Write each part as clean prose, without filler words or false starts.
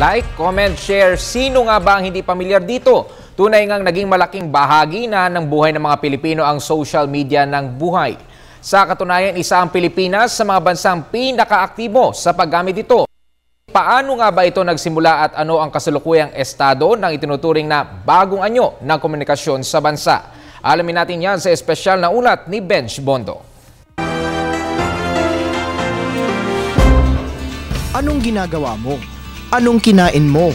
Like, comment, share. Sino nga ba ang hindi pamilyar dito? Tunay ngang naging malaking bahagi na ng buhay ng mga Pilipino ang social media ng buhay. Sa katunayan, isa ang Pilipinas sa mga bansang pinakaaktibo sa paggamit dito. Paano nga ba ito nagsimula at ano ang kasalukuyang estado ng itinuturing na bagong anyo ng komunikasyon sa bansa? Alamin natin yan sa espesyal na ulat ni Benj Bondo. Anong ginagawa mo? Anong kinain mo?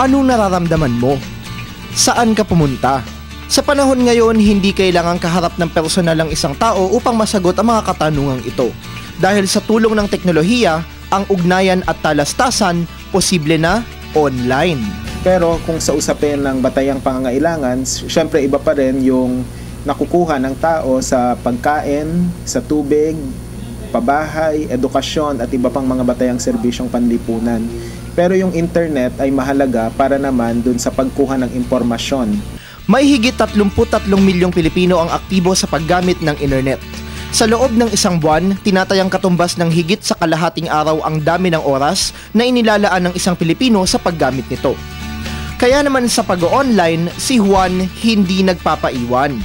Anong nararamdaman mo? Saan ka pumunta? Sa panahon ngayon, hindi kailangang kaharap ng personal ang isang tao upang masagot ang mga katanungang ito. Dahil sa tulong ng teknolohiya, ang ugnayan at talastasan posible na online. Pero kung sa usapin ng batayang pangangailangan, syempre iba pa rin yung nakukuha ng tao sa pagkain, sa tubig, pabahay, edukasyon at iba pang mga batayang serbisyong panlipunan. Pero yung internet ay mahalaga para naman dun sa pagkuha ng impormasyon. May higit 33 milyong Pilipino ang aktibo sa paggamit ng internet. Sa loob ng isang buwan, tinatayang katumbas ng higit sa kalahating araw ang dami ng oras na inilalaan ng isang Pilipino sa paggamit nito. Kaya naman sa pag-online, si Juan hindi nagpapaiwan.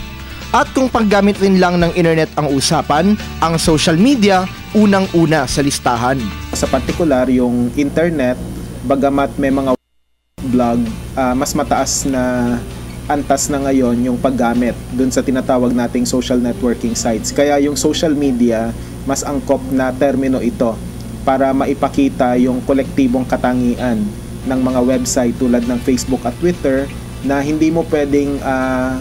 At kung paggamit rin lang ng internet ang usapan, ang social media unang-una sa listahan. Sa partikular, yung internet, bagamat may mga blog, mas mataas na antas na ngayon yung paggamit dun sa tinatawag nating social networking sites. Kaya yung social media, mas angkop na termino ito para maipakita yung kolektibong katangian ng mga website tulad ng Facebook at Twitter na hindi mo pwedeng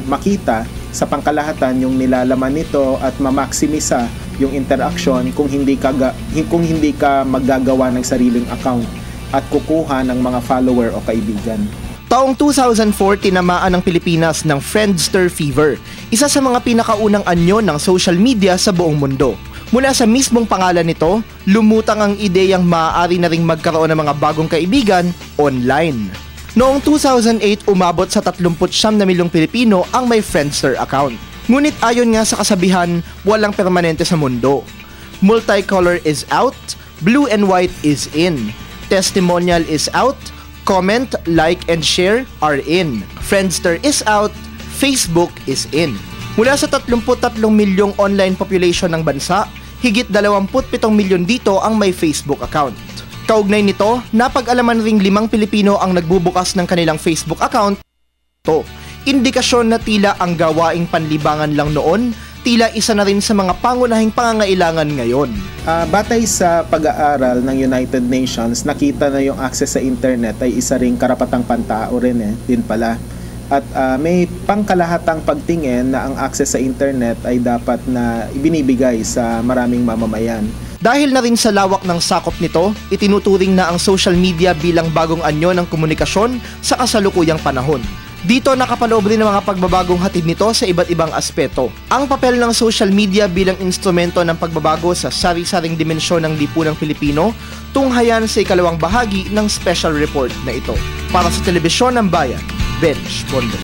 makita sa pangkalahatan yung nilalaman nito at mamaksimisa yung interaction kung hindi ka maggagawa ng sariling account at kukuha ng mga follower o kaibigan. Taong 2004, tinamaan ng Pilipinas ng Friendster fever, isa sa mga pinakaunang anyo ng social media sa buong mundo. Mula sa mismong pangalan nito, lumutang ang ideyang maaari na ring magkaroon ng mga bagong kaibigan online. Noong 2008, umabot sa 39 na milyong Pilipino ang may Friendster account. Ngunit ayon nga sa kasabihan, walang permanente sa mundo. Multicolor is out, blue and white is in, testimonial is out, comment, like, and share are in. Friendster is out, Facebook is in. Mula sa 33 milyong online population ng bansa, higit 27 milyon dito ang may Facebook account. Kaugnay nito, napag-alaman ring 5 Pilipino ang nagbubukas ng kanilang Facebook account. Ito, indikasyon na tila ang gawaing panlibangan lang noon, tila isa na rin sa mga pangunahing pangangailangan ngayon. Batay sa pag-aaral ng United Nations, nakita na yung access sa internet ay isa ring karapatang pantao rin din pala. At may pangkalahatang pagtingin na ang access sa internet ay dapat na ibinibigay sa maraming mamamayan. Dahil na rin sa lawak ng sakop nito, itinuturing na ang social media bilang bagong anyo ng komunikasyon sa kasalukuyang panahon. Dito nakapaloob rin ng mga pagbabagong hatid nito sa iba't ibang aspeto. Ang papel ng social media bilang instrumento ng pagbabago sa sari-saring dimensyon ng lipunang Pilipino, tunghayan sa ikalawang bahagi ng special report na ito. Para sa Telebisyon ng Bayan, Benj Bondo.